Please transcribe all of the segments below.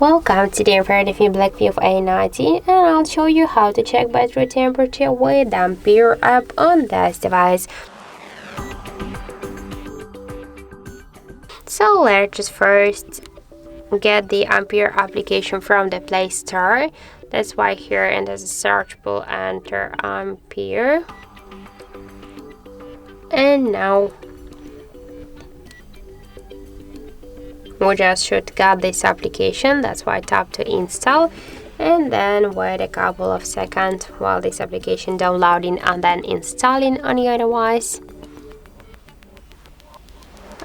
Welcome to the Ampere Blackview A90, and I'll show you how to check battery temperature with the Ampere app on this device. So let's just first get the Ampere application from the Play Store. That's why here in the search bar enter Ampere, and now we just should get this application. That's why I tap to install, and then wait a couple of seconds while this application downloading and then installing on your device.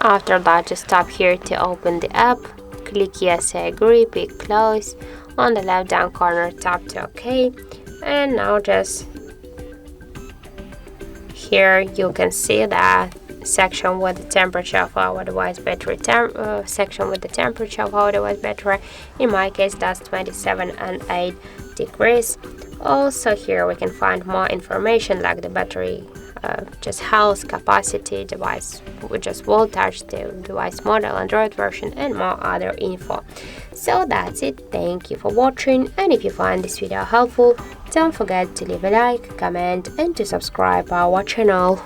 After that, just tap here to open the app, click yes, I agree, pick close. On the left down corner, tap to OK, and now just here you can see that section with the temperature of our device battery section with the temperature of our device battery. In my case, that's 27.8 degrees. Also here we can find more information like the battery just health, capacity, device with just voltage, the device model, Android version, and more other info. So that's it. Thank you for watching, and if you find this video helpful, don't forget to leave a like, comment, and to subscribe our channel.